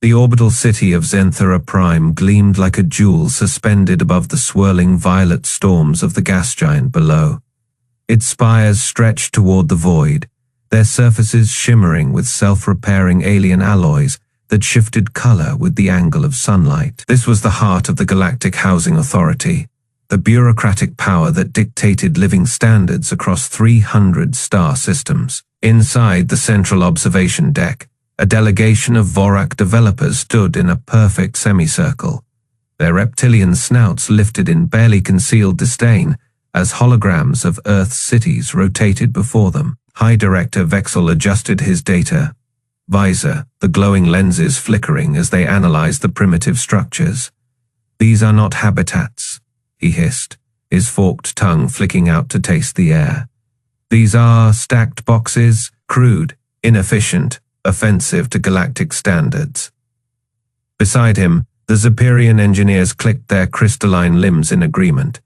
The orbital city of Zenthara Prime gleamed like a jewel suspended above the swirling violet storms of the gas giant below. Its spires stretched toward the void, their surfaces shimmering with self-repairing alien alloys that shifted color with the angle of sunlight. This was the heart of the Galactic Housing Authority, the bureaucratic power that dictated living standards across 300 star systems. Inside the central observation deck, a delegation of Vorak developers stood in a perfect semicircle, their reptilian snouts lifted in barely concealed disdain as holograms of Earth's cities rotated before them. High Director Vexel adjusted his data visor, the glowing lenses flickering as they analyzed the primitive structures. "These are not habitats," he hissed, his forked tongue flicking out to taste the air. "These are stacked boxes, crude, inefficient, offensive to galactic standards." Beside him, the Zephyrian engineers clicked their crystalline limbs in agreement.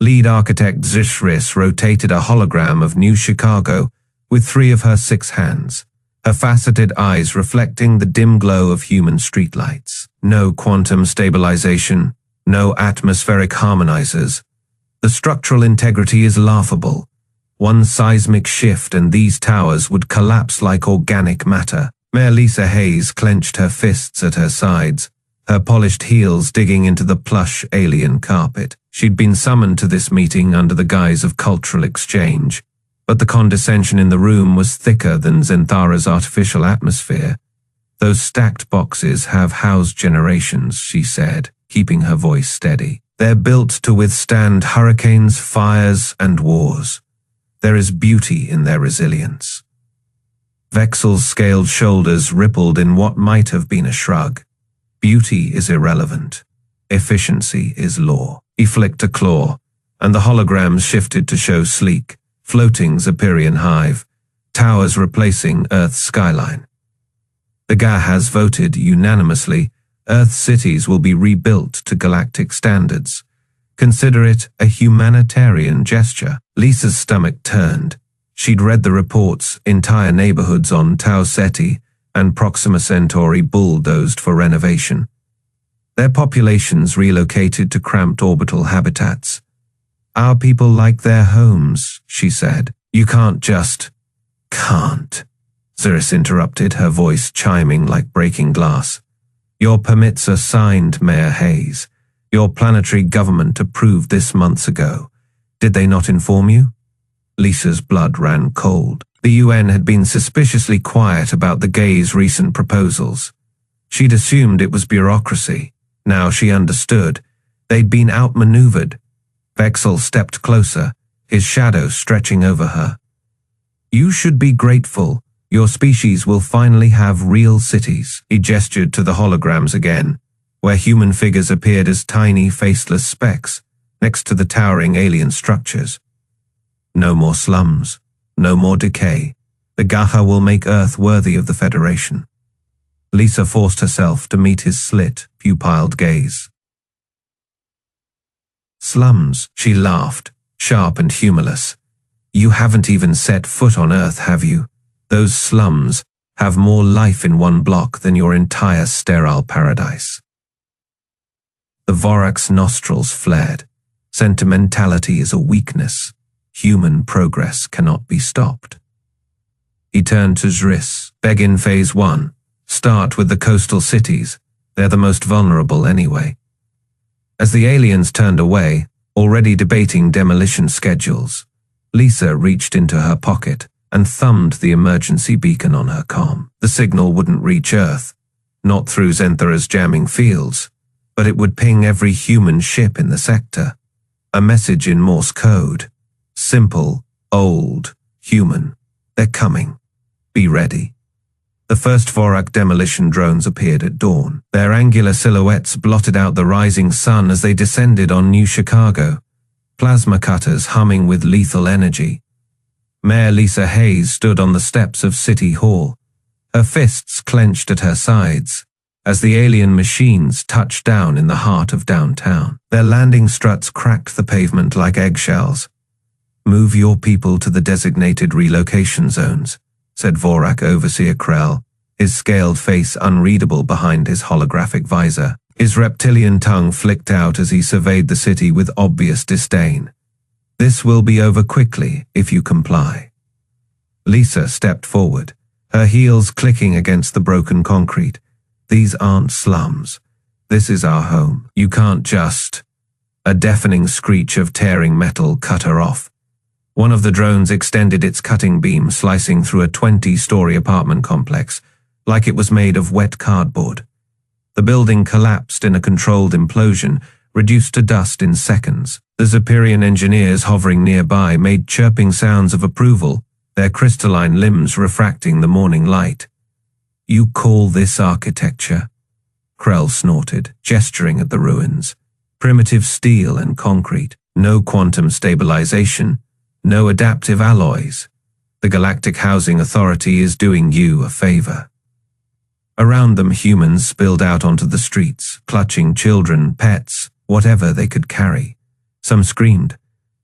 Lead architect Zishris rotated a hologram of New Chicago with 3 of her 6 hands, her faceted eyes reflecting the dim glow of human streetlights. No quantum stabilization, no atmospheric harmonizers. The structural integrity is laughable. One seismic shift and these towers would collapse like organic matter. Mayor Lisa Hayes clenched her fists at her sides, her polished heels digging into the plush alien carpet. She'd been summoned to this meeting under the guise of cultural exchange, but the condescension in the room was thicker than Zenthara's artificial atmosphere. "Those stacked boxes have housed generations," she said, keeping her voice steady. "They're built to withstand hurricanes, fires, and wars. There is beauty in their resilience." Vexel's scaled shoulders rippled in what might have been a shrug. Beauty is irrelevant. Efficiency is law. He flicked a claw, and the holograms shifted to show sleek, floating Zephyrian hive, towers replacing Earth's skyline. The GA has voted unanimously Earth cities will be rebuilt to galactic standards. Consider it a humanitarian gesture. Lisa's stomach turned. She'd read the reports, entire neighborhoods on Tau Ceti and Proxima Centauri bulldozed for renovation. Their populations relocated to cramped orbital habitats. "Our people like their homes," she said. "You can't just..." "Can't," Ziris interrupted, her voice chiming like breaking glass. "Your permits are signed, Mayor Hayes. Your planetary government approved this months ago. Did they not inform you?" Lisa's blood ran cold. The UN had been suspiciously quiet about the GA's recent proposals. She'd assumed it was bureaucracy. Now she understood. They'd been outmaneuvered. Vexel stepped closer, his shadow stretching over her. "You should be grateful. Your species will finally have real cities." He gestured to the holograms again, where human figures appeared as tiny, faceless specks next to the towering alien structures. "No more slums, no more decay. The Gaha will make Earth worthy of the Federation." Lisa forced herself to meet his slit, pupilled gaze. "Slums," she laughed, sharp and humorless. "You haven't even set foot on Earth, have you? Those slums have more life in one block than your entire sterile paradise." The Vorak's nostrils flared. Sentimentality is a weakness. Human progress cannot be stopped. He turned to Zris. "Begin Phase 1. Start with the coastal cities. They're the most vulnerable anyway." As the aliens turned away, already debating demolition schedules, Lisa reached into her pocket and thumbed the emergency beacon on her comm. The signal wouldn't reach Earth, not through Zenthara's jamming fields, but it would ping every human ship in the sector. A message in Morse code. Simple, old, human. They're coming. Be ready. The first Vorak demolition drones appeared at dawn. Their angular silhouettes blotted out the rising sun as they descended on New Chicago, plasma cutters humming with lethal energy. Mayor Lisa Hayes stood on the steps of City Hall, her fists clenched at her sides, as the alien machines touched down in the heart of downtown. Their landing struts cracked the pavement like eggshells. "Move your people to the designated relocation zones," said Vorak Overseer Krell, his scaled face unreadable behind his holographic visor. His reptilian tongue flicked out as he surveyed the city with obvious disdain. "This will be over quickly if you comply." Lisa stepped forward, her heels clicking against the broken concrete. "These aren't slums. This is our home. You can't just—" A deafening screech of tearing metal cut her off. One of the drones extended its cutting beam, slicing through a 20-story apartment complex, like it was made of wet cardboard. The building collapsed in a controlled implosion, reduced to dust in seconds. The Zephyrian engineers hovering nearby made chirping sounds of approval, their crystalline limbs refracting the morning light. "You call this architecture?" Krell snorted, gesturing at the ruins. "Primitive steel and concrete, no quantum stabilization, no adaptive alloys. The Galactic Housing Authority is doing you a favor." Around them, humans spilled out onto the streets, clutching children, pets, whatever they could carry. Some screamed.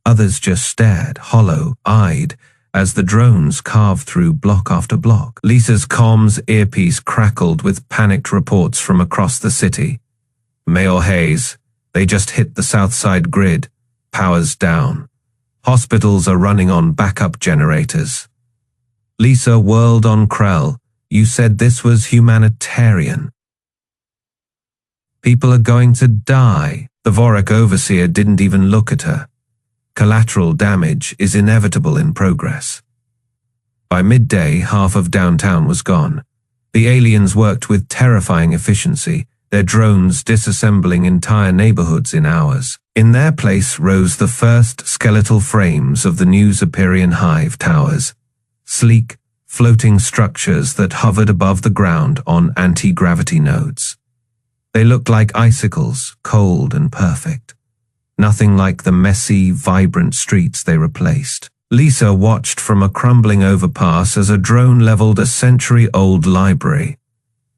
Others just stared, hollow-eyed, as the drones carved through block after block. Lisa's comms earpiece crackled with panicked reports from across the city. "Mayor Hayes, they just hit the south side grid. Power's down. Hospitals are running on backup generators." Lisa whirled on Krell. "You said this was humanitarian." "People are going to die." The Vorak overseer didn't even look at her. "Collateral damage is inevitable in progress." By midday, half of downtown was gone. The aliens worked with terrifying efficiency, their drones disassembling entire neighborhoods in hours. In their place rose the first skeletal frames of the new Zephyrian hive towers, sleek, floating structures that hovered above the ground on anti-gravity nodes. They looked like icicles, cold and perfect. Nothing like the messy, vibrant streets they replaced. Lisa watched from a crumbling overpass as a drone leveled a century-old library.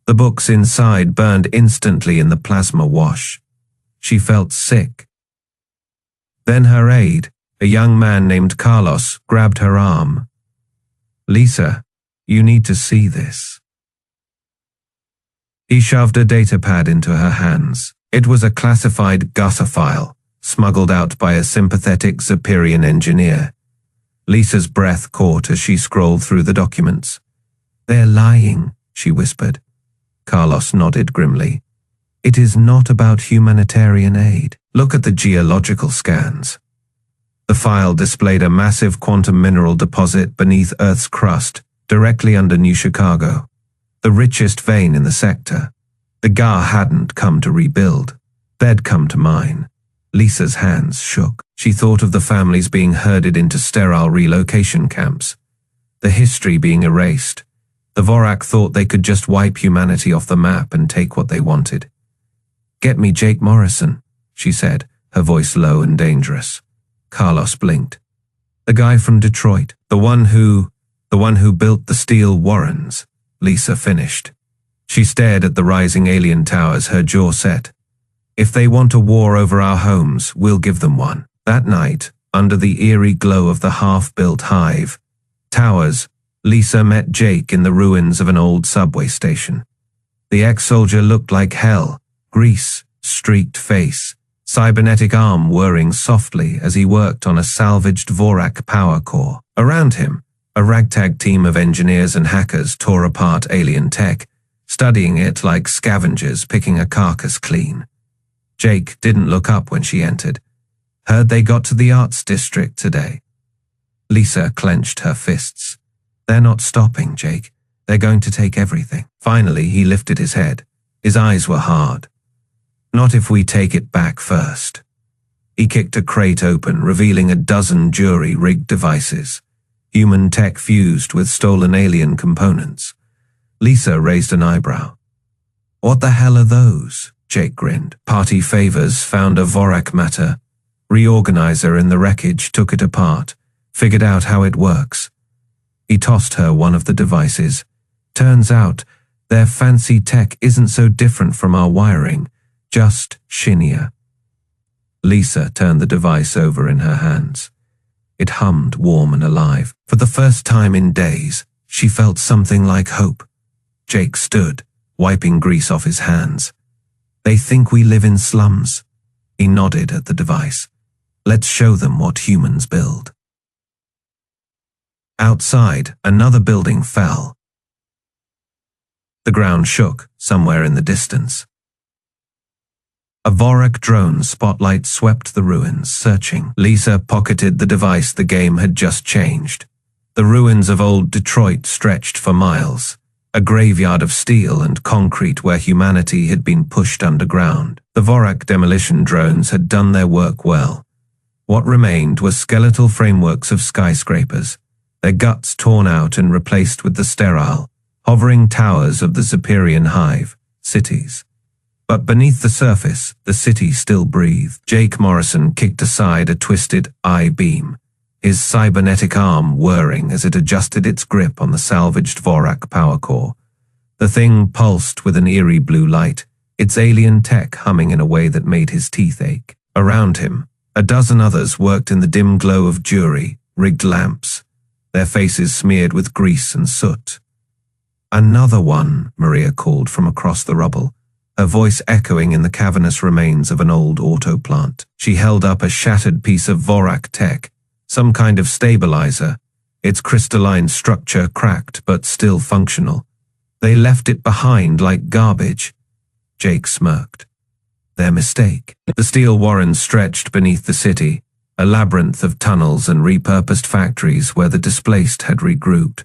The books inside burned instantly in the plasma wash. She felt sick. Then her aide, a young man named Carlos, grabbed her arm. "Lisa, you need to see this." He shoved a datapad into her hands. It was a classified gutter file, smuggled out by a sympathetic Zephyrian engineer. Lisa's breath caught as she scrolled through the documents. "They're lying," she whispered. Carlos nodded grimly. "It is not about humanitarian aid. Look at the geological scans." The file displayed a massive quantum mineral deposit beneath Earth's crust, directly under New Chicago, the richest vein in the sector. The GAR hadn't come to rebuild. They'd come to mine. Lisa's hands shook. She thought of the families being herded into sterile relocation camps, the history being erased. The Vorak thought they could just wipe humanity off the map and take what they wanted. "Get me Jake Morrison," she said, her voice low and dangerous. Carlos blinked. "The guy from Detroit, the one who built the steel warrens," Lisa finished. She stared at the rising alien towers, her jaw set. "If they want a war over our homes, we'll give them one." That night, under the eerie glow of the half-built hive towers, Lisa met Jake in the ruins of an old subway station. The ex-soldier looked like hell, grease, streaked face, cybernetic arm whirring softly as he worked on a salvaged Vorak power core. Around him, a ragtag team of engineers and hackers tore apart alien tech, studying it like scavengers picking a carcass clean. Jake didn't look up when she entered. "Heard they got to the arts district today." Lisa clenched her fists. "They're not stopping, Jake. They're going to take everything." Finally, he lifted his head. His eyes were hard. "Not if we take it back first." He kicked a crate open, revealing a dozen jury-rigged devices, human tech fused with stolen alien components. Lisa raised an eyebrow. "What the hell are those?" Jake grinned. "Party favors found a Vorak matter. Reorganizer in the wreckage took it apart, figured out how it works." He tossed her one of the devices. "Turns out, their fancy tech isn't so different from our wiring, just shinier." Lisa turned the device over in her hands. It hummed warm and alive. For the first time in days, she felt something like hope. Jake stood, wiping grease off his hands. They think we live in slums. He nodded at the device. Let's show them what humans build. Outside, another building fell. The ground shook somewhere in the distance. A Vorak drone spotlight swept the ruins, searching. Lisa pocketed the device the game had just changed. The ruins of old Detroit stretched for miles, a graveyard of steel and concrete where humanity had been pushed underground. The Vorak demolition drones had done their work well. What remained were skeletal frameworks of skyscrapers, their guts torn out and replaced with the sterile, hovering towers of the Superior Hive, cities. But beneath the surface, the city still breathed. Jake Morrison kicked aside a twisted I-beam, his cybernetic arm whirring as it adjusted its grip on the salvaged Vorak power core. The thing pulsed with an eerie blue light, its alien tech humming in a way that made his teeth ache. Around him, a dozen others worked in the dim glow of jury-rigged lamps, their faces smeared with grease and soot. "Another one," Maria called from across the rubble, her voice echoing in the cavernous remains of an old auto plant. She held up a shattered piece of Vorak tech, some kind of stabilizer, its crystalline structure cracked but still functional. "They left it behind like garbage." Jake smirked. Their mistake. The steel warrens stretched beneath the city, a labyrinth of tunnels and repurposed factories where the displaced had regrouped.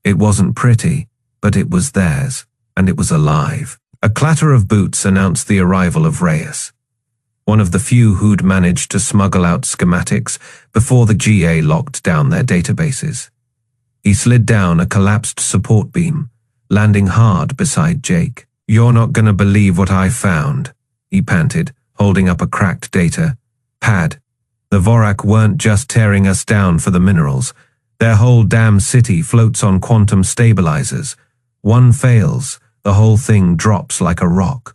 It wasn't pretty, but it was theirs, and it was alive. A clatter of boots announced the arrival of Reyes, one of the few who'd managed to smuggle out schematics before the GA locked down their databases. He slid down a collapsed support beam, landing hard beside Jake. "You're not gonna believe what I found," he panted, holding up a cracked data pad. "The Vorak weren't just tearing us down for the minerals. Their whole damn city floats on quantum stabilizers. One fails, the whole thing drops like a rock."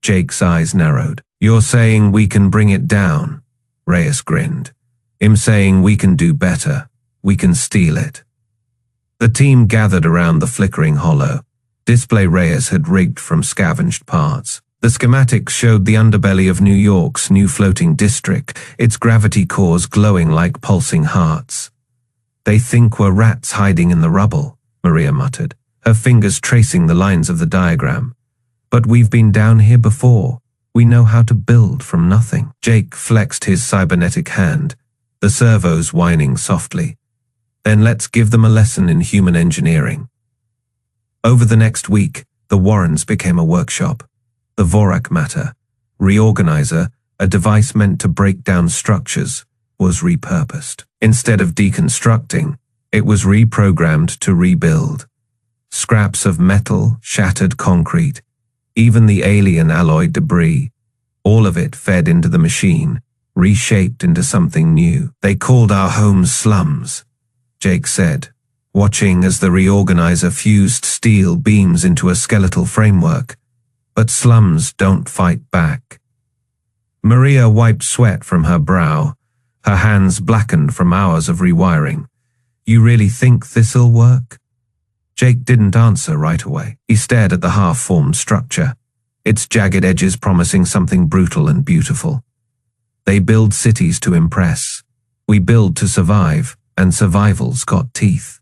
Jake's eyes narrowed. "You're saying we can bring it down?" Reyes grinned. "I'm saying we can do better. We can steal it." The team gathered around the flickering hollow. Display Reyes had rigged from scavenged parts. The schematics showed the underbelly of New York's new floating district, its gravity cores glowing like pulsing hearts. "They think we're rats hiding in the rubble," Maria muttered, her fingers tracing the lines of the diagram. "But we've been down here before. We know how to build from nothing." Jake flexed his cybernetic hand, the servos whining softly. "Then let's give them a lesson in human engineering." Over the next week, the Warrens became a workshop. The Vorak matter, reorganizer, a device meant to break down structures, was repurposed. Instead of deconstructing, it was reprogrammed to rebuild. Scraps of metal, shattered concrete, even the alien alloy debris, all of it fed into the machine, reshaped into something new. "They called our homes slums," Jake said, watching as the reorganizer fused steel beams into a skeletal framework. "But slums don't fight back." Maria wiped sweat from her brow, her hands blackened from hours of rewiring. "You really think this'll work?" Jake didn't answer right away. He stared at the half-formed structure, its jagged edges promising something brutal and beautiful. "They build cities to impress. We build to survive, and survival's got teeth."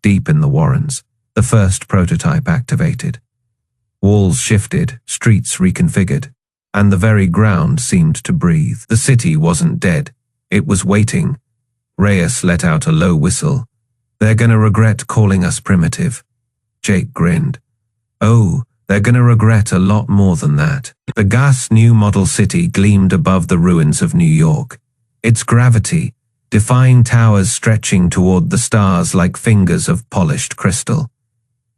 Deep in the Warrens, the first prototype activated. Walls shifted, streets reconfigured, and the very ground seemed to breathe. The city wasn't dead. It was waiting. Reyes let out a low whistle. "They're gonna regret calling us primitive." Jake grinned. "Oh, they're gonna regret a lot more than that." The gas new model city gleamed above the ruins of New York. Its gravity, defying towers stretching toward the stars like fingers of polished crystal.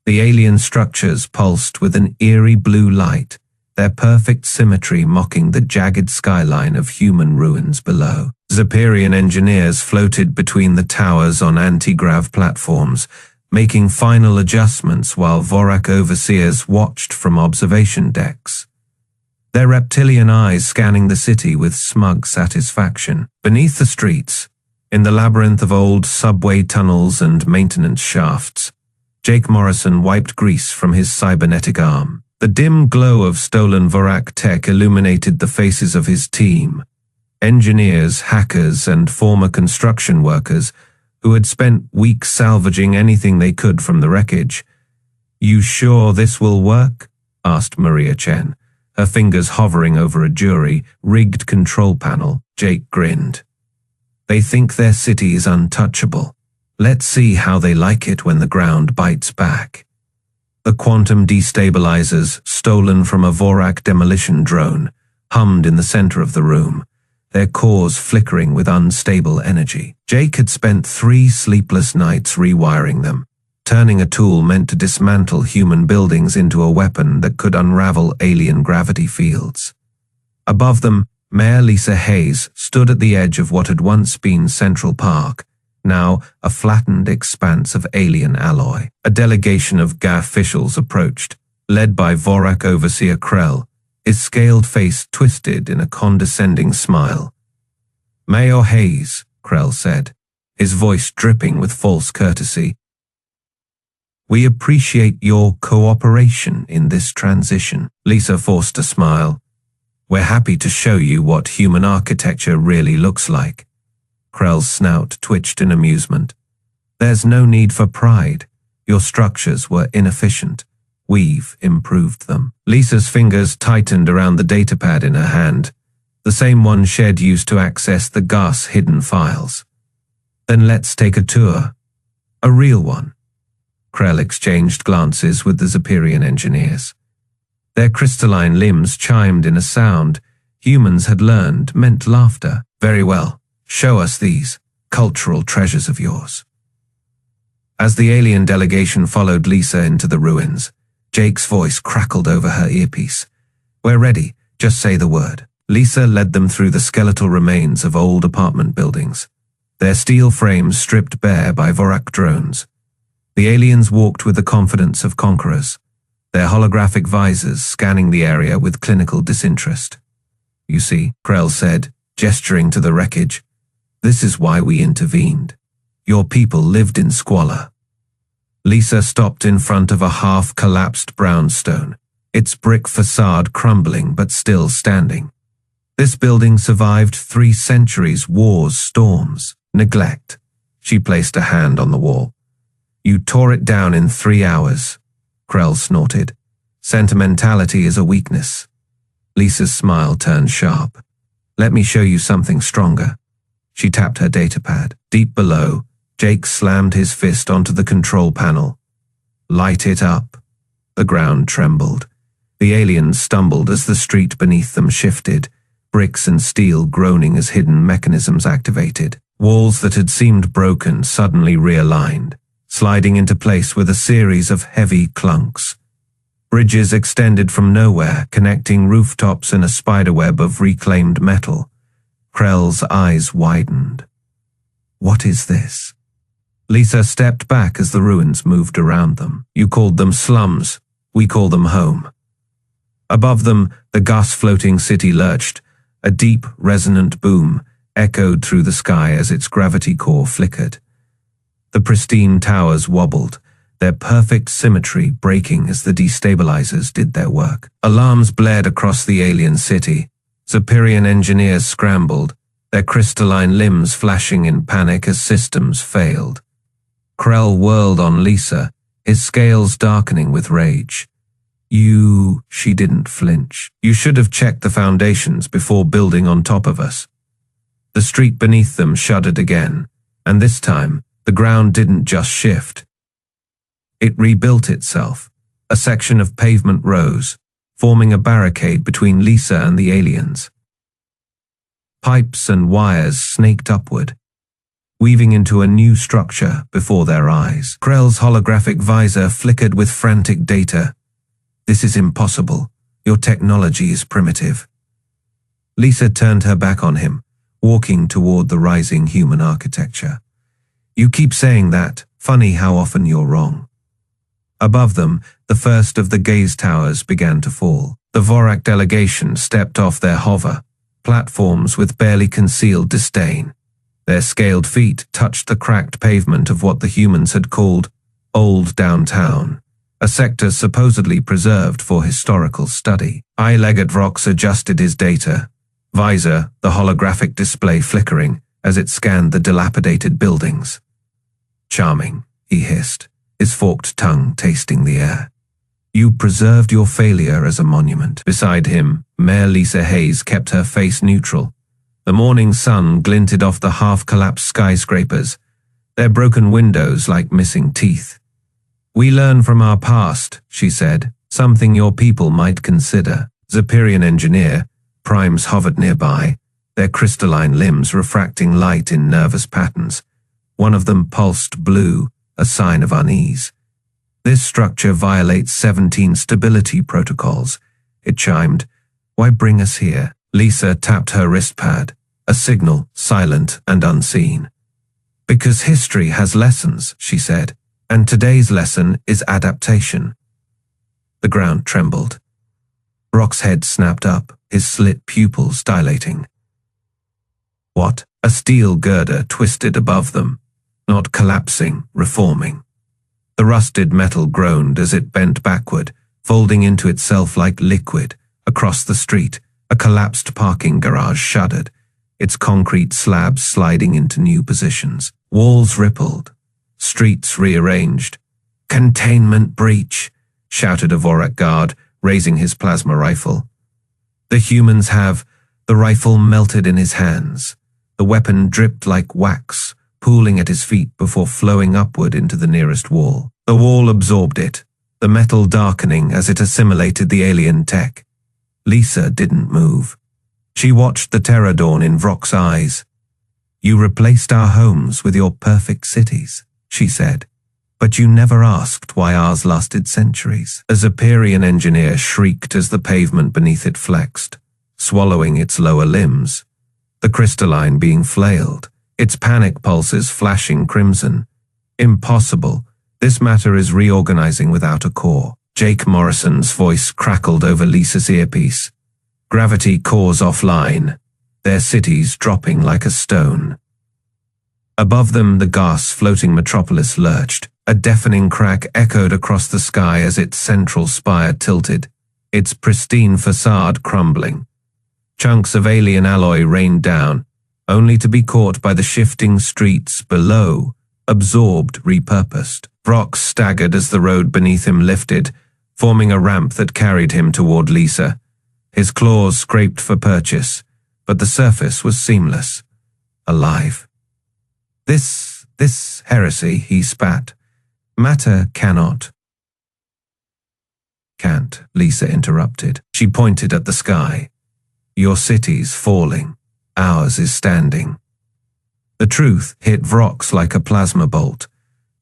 The alien structures pulsed with an eerie blue light, their perfect symmetry mocking the jagged skyline of human ruins below. Superior engineers floated between the towers on anti-grav platforms, making final adjustments while Vorak overseers watched from observation decks, their reptilian eyes scanning the city with smug satisfaction. Beneath the streets, in the labyrinth of old subway tunnels and maintenance shafts, Jake Morrison wiped grease from his cybernetic arm. The dim glow of stolen Vorak tech illuminated the faces of his team. Engineers, hackers, and former construction workers who had spent weeks salvaging anything they could from the wreckage. "You sure this will work?" asked Maria Chen, her fingers hovering over a jury-rigged control panel. Jake grinned. "They think their city is untouchable. Let's see how they like it when the ground bites back." The quantum destabilizers, stolen from a Vorak demolition drone, hummed in the center of the room, their cores flickering with unstable energy. Jake had spent 3 sleepless nights rewiring them, turning a tool meant to dismantle human buildings into a weapon that could unravel alien gravity fields. Above them, Mayor Lisa Hayes stood at the edge of what had once been Central Park, now a flattened expanse of alien alloy. A delegation of GA officials approached, led by Vorak Overseer Krell, his scaled face twisted in a condescending smile. "Mayor Hayes," Krell said, his voice dripping with false courtesy, "we appreciate your cooperation in this transition." Lisa forced a smile. "We're happy to show you what human architecture really looks like." Krell's snout twitched in amusement. "There's no need for pride. Your structures were inefficient. We've improved them." Lisa's fingers tightened around the datapad in her hand, the same one Shed used to access the GA's hidden files. "Then let's take a tour. A real one." Krell exchanged glances with the Zephyrian engineers. Their crystalline limbs chimed in a sound humans had learned meant laughter. "Very well. Show us these cultural treasures of yours." As the alien delegation followed Lisa into the ruins, Jake's voice crackled over her earpiece. "We're ready. Just say the word." Lisa led them through the skeletal remains of old apartment buildings, their steel frames stripped bare by Vorak drones. The aliens walked with the confidence of conquerors, their holographic visors scanning the area with clinical disinterest. "You see," Krell said, gesturing to the wreckage, "this is why we intervened. Your people lived in squalor." Lisa stopped in front of a half-collapsed brownstone, its brick facade crumbling but still standing. This building survived 3 centuries, wars, storms, neglect. She placed a hand on the wall. "You tore it down in 3 hours," Krell snorted. "Sentimentality is a weakness." Lisa's smile turned sharp. "Let me show you something stronger." She tapped her datapad. Deep below, Jake slammed his fist onto the control panel. "Light it up." The ground trembled. The aliens stumbled as the street beneath them shifted, bricks and steel groaning as hidden mechanisms activated. Walls that had seemed broken suddenly realigned, sliding into place with a series of heavy clunks. Bridges extended from nowhere, connecting rooftops in a spiderweb of reclaimed metal. Krell's eyes widened. "What is this?" Lisa stepped back as the ruins moved around them. "You called them slums. We call them home." Above them, the gas-floating city lurched. A deep, resonant boom echoed through the sky as its gravity core flickered. The pristine towers wobbled, their perfect symmetry breaking as the destabilizers did their work. Alarms blared across the alien city. Zephyrian engineers scrambled, their crystalline limbs flashing in panic as systems failed. Krell whirled on Lisa, his scales darkening with rage. She didn't flinch. "You should have checked the foundations before building on top of us." The street beneath them shuddered again, and this time, the ground didn't just shift. It rebuilt itself. A section of pavement rose, forming a barricade between Lisa and the aliens. Pipes and wires snaked upward, weaving into a new structure before their eyes. Krell's holographic visor flickered with frantic data. "This is impossible. Your technology is primitive." Lisa turned her back on him, walking toward the rising human architecture. "You keep saying that. Funny how often you're wrong." Above them, the first of the gaze towers began to fall. The Vorak delegation stepped off their hover, platforms with barely concealed disdain. Their scaled feet touched the cracked pavement of what the humans had called Old Downtown, a sector supposedly preserved for historical study. Eye-legged Vrox adjusted his data, visor, the holographic display flickering as it scanned the dilapidated buildings. Charming, he hissed, his forked tongue tasting the air. You preserved your failure as a monument. Beside him, Mayor Lisa Hayes kept her face neutral. The morning sun glinted off the half-collapsed skyscrapers, their broken windows like missing teeth. We learn from our past, she said, something your people might consider. Zephyrian engineer, primes hovered nearby, their crystalline limbs refracting light in nervous patterns. One of them pulsed blue, a sign of unease. This structure violates 17 stability protocols, it chimed. Why bring us here? Lisa tapped her wrist pad, a signal, silent and unseen. Because history has lessons, she said, and today's lesson is adaptation. The ground trembled. Brock's head snapped up, his slit pupils dilating. What? A steel girder twisted above them, not collapsing, reforming. The rusted metal groaned as it bent backward, folding into itself like liquid. Across the street, a collapsed parking garage shuddered, its concrete slabs sliding into new positions. Walls rippled, streets rearranged. Containment breach, shouted a Vorak guard, raising his plasma rifle. The humans have. The rifle melted in his hands. The weapon dripped like wax, pooling at his feet before flowing upward into the nearest wall. The wall absorbed it, the metal darkening as it assimilated the alien tech. Lisa didn't move. She watched the terror dawn in Vrock's eyes. You replaced our homes with your perfect cities, she said, but you never asked why ours lasted centuries. A Zephyrian engineer shrieked as the pavement beneath it flexed, swallowing its lower limbs, the crystalline being flailed, its panic pulses flashing crimson. Impossible. This matter is reorganizing without a core. Jake Morrison's voice crackled over Lisa's earpiece. Gravity cores offline, their cities dropping like a stone. Above them, the gas-floating metropolis lurched. A deafening crack echoed across the sky as its central spire tilted, its pristine facade crumbling. Chunks of alien alloy rained down, only to be caught by the shifting streets below, absorbed, repurposed. Vrock staggered as the road beneath him lifted, forming a ramp that carried him toward Lisa. His claws scraped for purchase, but the surface was seamless, alive. This heresy, he spat. Matter cannot. Can't, Lisa interrupted. She pointed at the sky. Your city's falling. Ours is standing. The truth hit Vrox like a plasma bolt.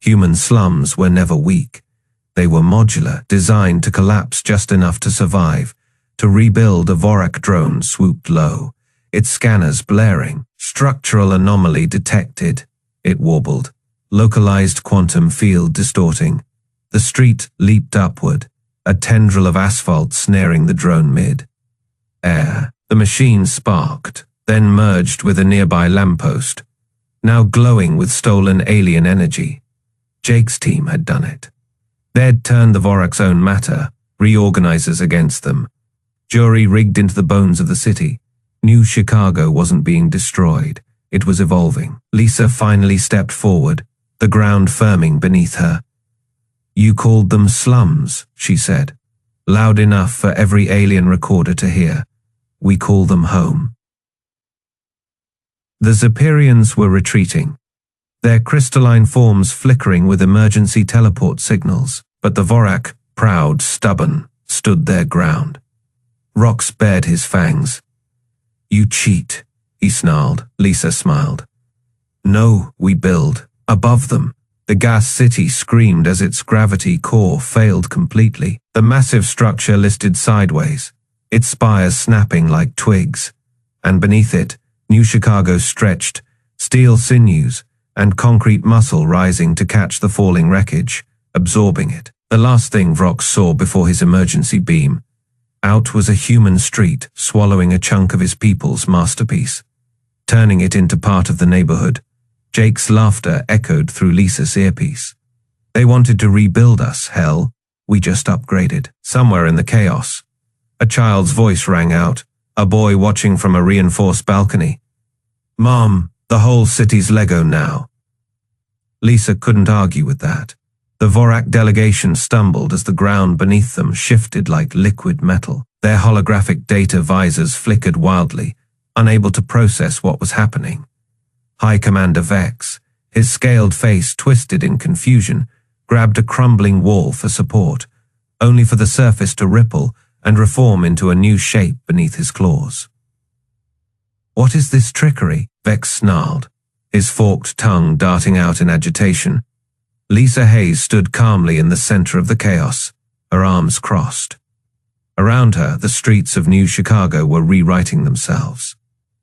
Human slums were never weak. They were modular, designed to collapse just enough to survive. To rebuild, a Vorak drone swooped low, its scanners blaring. Structural anomaly detected, it warbled. Localized quantum field distorting. The street leaped upward, a tendril of asphalt snaring the drone mid-air. The machine sparked, then merged with a nearby lamppost, now glowing with stolen alien energy. Jake's team had done it. They'd turned the Vorak's own matter, reorganizers against them. Jury rigged into the bones of the city. New Chicago wasn't being destroyed. It was evolving. Lisa finally stepped forward, the ground firming beneath her. You called them slums, she said, loud enough for every alien recorder to hear. We call them home. The Zephyrians were retreating, their crystalline forms flickering with emergency teleport signals, but the Vorak, proud, stubborn, stood their ground. Rox bared his fangs. You cheat, he snarled. Lisa smiled. No, we build. Above them, the gas city screamed as its gravity core failed completely. The massive structure listed sideways, its spires snapping like twigs, and beneath it, New Chicago stretched, steel sinews and concrete muscle rising to catch the falling wreckage, absorbing it. The last thing Vrox saw before his emergency beam. Out was a human street, swallowing a chunk of his people's masterpiece, turning it into part of the neighborhood. Jake's laughter echoed through Lisa's earpiece. They wanted to rebuild us, hell. We just upgraded. Somewhere in the chaos, a child's voice rang out, a boy watching from a reinforced balcony. Mom, the whole city's Lego now. Lisa couldn't argue with that. The Vorak delegation stumbled as the ground beneath them shifted like liquid metal. Their holographic data visors flickered wildly, unable to process what was happening. High Commander Vex, his scaled face twisted in confusion, grabbed a crumbling wall for support, only for the surface to ripple and reform into a new shape beneath his claws. What is this trickery? Vex snarled, his forked tongue darting out in agitation. Lisa Hayes stood calmly in the center of the chaos, her arms crossed. Around her, the streets of New Chicago were rewriting themselves.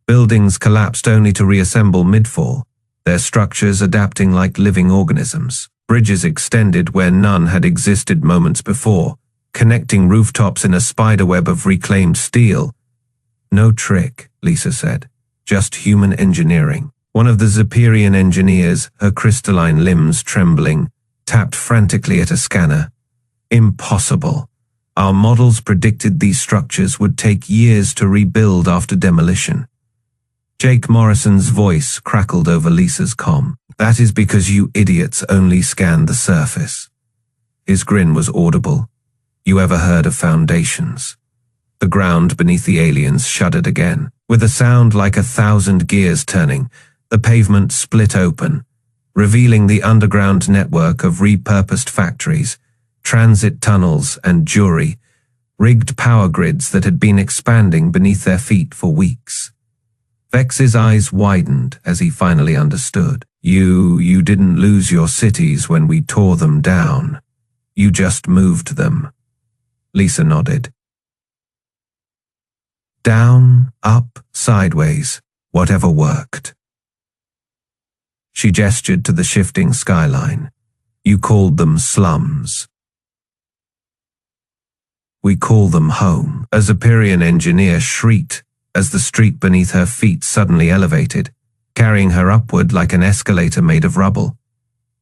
Buildings collapsed only to reassemble mid-fall, their structures adapting like living organisms. Bridges extended where none had existed moments before, connecting rooftops in a spiderweb of reclaimed steel. No trick, Lisa said, just human engineering. One of the Zeperian engineers, her crystalline limbs trembling, tapped frantically at a scanner. Impossible. Our models predicted these structures would take years to rebuild after demolition. Jake Morrison's voice crackled over Lisa's comm. That is because you idiots only scanned the surface. His grin was audible. You ever heard of foundations? The ground beneath the aliens shuddered again. With a sound like 1,000 gears turning, the pavement split open, revealing the underground network of repurposed factories, transit tunnels and jury, rigged power grids that had been expanding beneath their feet for weeks. Vex's eyes widened as he finally understood. You didn't lose your cities when we tore them down. You just moved them. Lisa nodded. Down, up, sideways, whatever worked. She gestured to the shifting skyline. You called them slums. We call them home. A Zeperian engineer shrieked as the street beneath her feet suddenly elevated, carrying her upward like an escalator made of rubble.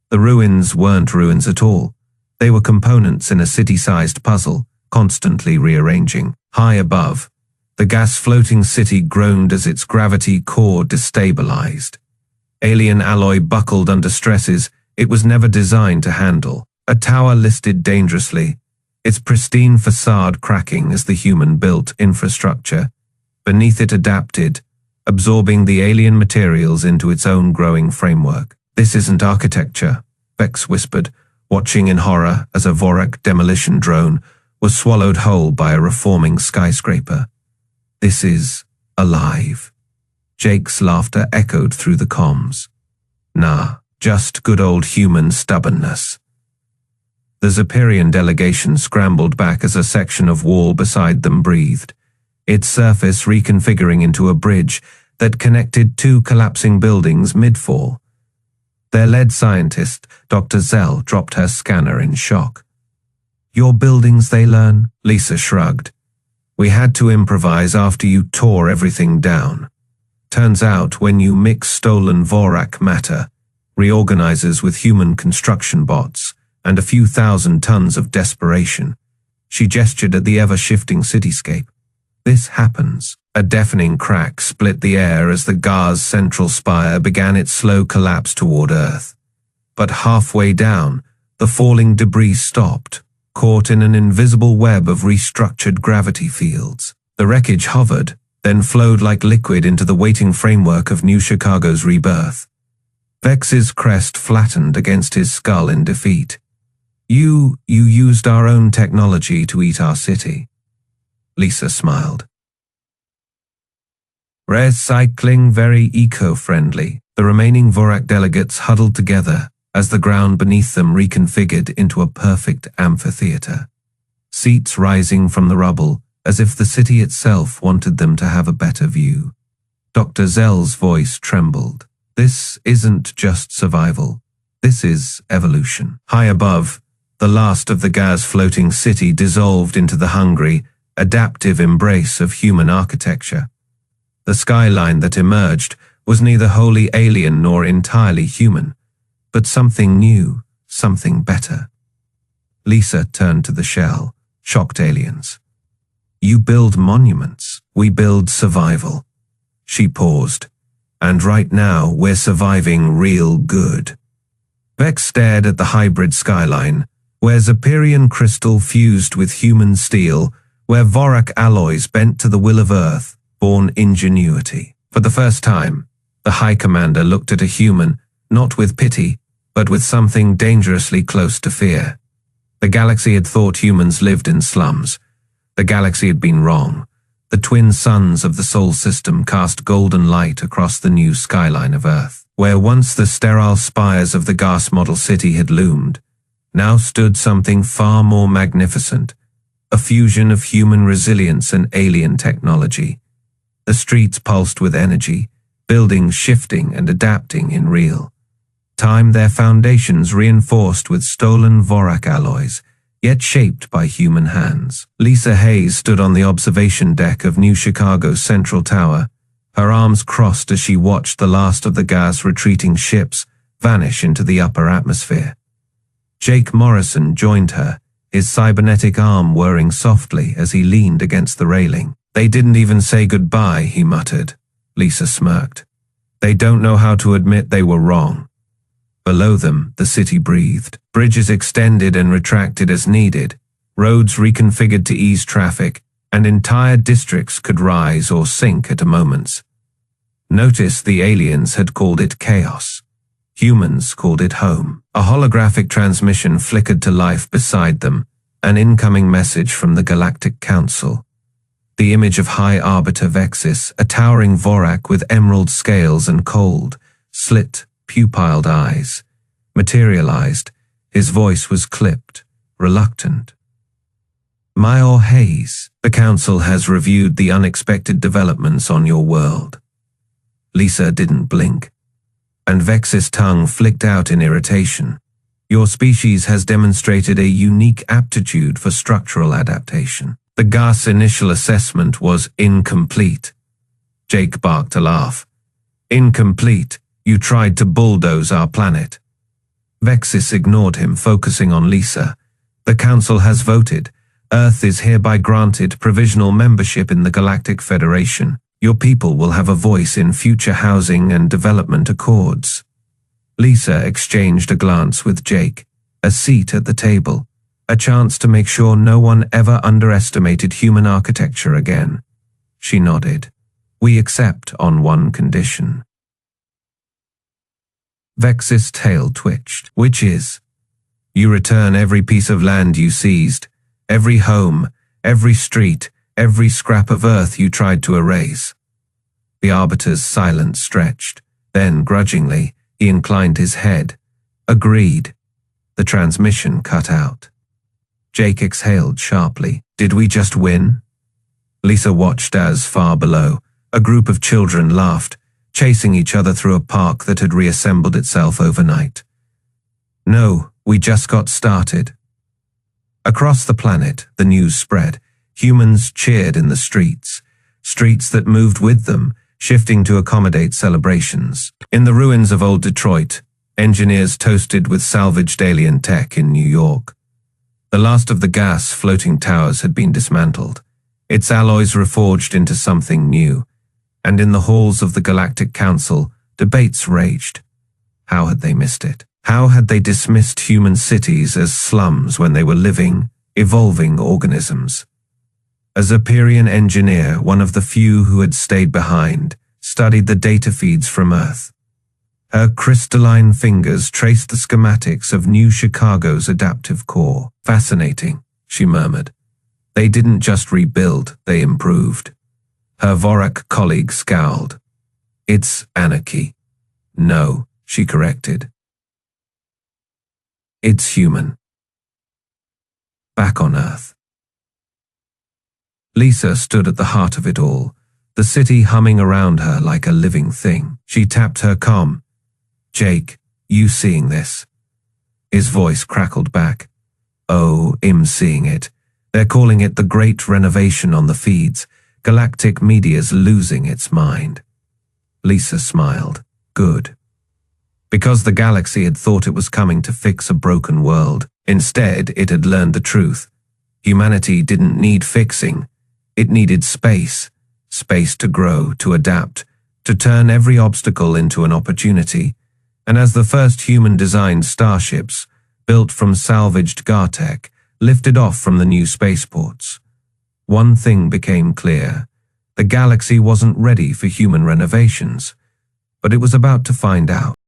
The ruins weren't ruins at all. They were components in a city-sized puzzle, constantly rearranging. High above, the gas-floating city groaned as its gravity core destabilized. Alien alloy buckled under stresses it was never designed to handle. A tower listed dangerously, its pristine facade cracking as the human-built infrastructure beneath it adapted, absorbing the alien materials into its own growing framework. This isn't architecture, Vex whispered, watching in horror as a Vorak demolition drone was swallowed whole by a reforming skyscraper. This is alive. Jake's laughter echoed through the comms. Nah, just good old human stubbornness. The Zeperian delegation scrambled back as a section of wall beside them breathed, its surface reconfiguring into a bridge that connected two collapsing buildings mid-fall. Their lead scientist, Dr. Zell, dropped her scanner in shock. Your buildings, they learn? Lisa shrugged. We had to improvise after you tore everything down. Turns out when you mix stolen Vorak matter, reorganizers with human construction bots, and a few thousand tons of desperation. She gestured at the ever-shifting cityscape. This happens. A deafening crack split the air as the GAR's central spire began its slow collapse toward Earth. But halfway down, the falling debris stopped, caught in an invisible web of restructured gravity fields. The wreckage hovered, then flowed like liquid into the waiting framework of New Chicago's rebirth. Vex's crest flattened against his skull in defeat. You used our own technology to eat our city. Lisa smiled. Recycling very eco-friendly. The remaining Vorak delegates huddled together as the ground beneath them reconfigured into a perfect amphitheater. Seats rising from the rubble as if the city itself wanted them to have a better view. Dr. Zell's voice trembled. This isn't just survival. This is evolution. High above, the last of the gas-floating city dissolved into the hungry, adaptive embrace of human architecture. The skyline that emerged was neither wholly alien nor entirely human, but something new, something better. Lisa turned to the shell, shocked aliens. You build monuments, we build survival. She paused. And right now, we're surviving real good. Vex stared at the hybrid skyline, where Zepyrian crystal fused with human steel, where Vorak alloys bent to the will of Earth, born ingenuity. For the first time, the High Commander looked at a human, not with pity, but with something dangerously close to fear. The galaxy had thought humans lived in slums. The galaxy had been wrong. The twin suns of the Sol system cast golden light across the new skyline of Earth. Where once the sterile spires of the gas model city had loomed, now stood something far more magnificent, a fusion of human resilience and alien technology. The streets pulsed with energy, buildings shifting and adapting in real time, their foundations reinforced with stolen Vorak alloys, yet shaped by human hands. Lisa Hayes stood on the observation deck of New Chicago's Central Tower, her arms crossed as she watched the last of the gas retreating ships vanish into the upper atmosphere. Jake Morrison joined her, his cybernetic arm whirring softly as he leaned against the railing. They didn't even say goodbye, he muttered. Lisa smirked. They don't know how to admit they were wrong. Below them, the city breathed. Bridges extended and retracted as needed, roads reconfigured to ease traffic, and entire districts could rise or sink at a moment's notice. The aliens had called it chaos. Humans called it home. A holographic transmission flickered to life beside them, an incoming message from the Galactic Council. The image of High Arbiter Vexis, a towering Vorak with emerald scales and cold, slit, pupilled eyes, materialized. His voice was clipped, reluctant. Major Hayes, the Council has reviewed the unexpected developments on your world. Lisa didn't blink, and Vex's tongue flicked out in irritation. Your species has demonstrated a unique aptitude for structural adaptation. The gas initial assessment was incomplete. Jake barked a laugh. Incomplete. You tried to bulldoze our planet. Vexis ignored him, focusing on Lisa. The Council has voted. Earth is hereby granted provisional membership in the Galactic Federation. Your people will have a voice in future housing and development accords. Lisa exchanged a glance with Jake, a seat at the table, a chance to make sure no one ever underestimated human architecture again. She nodded. We accept on one condition. Vex's tail twitched. Which is? You return every piece of land you seized, every home, every street, every scrap of earth you tried to erase. The Arbiter's silence stretched. Then, grudgingly, he inclined his head. Agreed. The transmission cut out. Jake exhaled sharply. Did we just win? Lisa watched as, far below, a group of children laughed, chasing each other through a park that had reassembled itself overnight. No, we just got started. Across the planet, the news spread. Humans cheered in the streets that moved with them, shifting to accommodate celebrations. In the ruins of old Detroit, engineers toasted with salvaged alien tech in New York. The last of the gas floating towers had been dismantled, its alloys reforged into something new. And in the halls of the Galactic Council, debates raged. How had they missed it? How had they dismissed human cities as slums when they were living, evolving organisms? A Zepyrian engineer, one of the few who had stayed behind, studied the data feeds from Earth. Her crystalline fingers traced the schematics of New Chicago's adaptive core. Fascinating, she murmured. They didn't just rebuild, they improved. Her Vorak colleague scowled. It's anarchy. No, she corrected. It's human. Back on Earth. Lisa stood at the heart of it all, the city humming around her like a living thing. She tapped her comm. Jake, you seeing this? His voice crackled back. Oh, I'm seeing it. They're calling it the Great Renovation on the feeds. Galactic media's losing its mind. Lisa smiled. Good. because the galaxy had thought it was coming to fix a broken world. Instead, it had learned the truth. Humanity didn't need fixing. It needed space. Space to grow, to adapt, to turn every obstacle into an opportunity. And as the first human-designed starships, built from salvaged Gartech, lifted off from the new spaceports, one thing became clear. The galaxy wasn't ready for human renovations, but it was about to find out.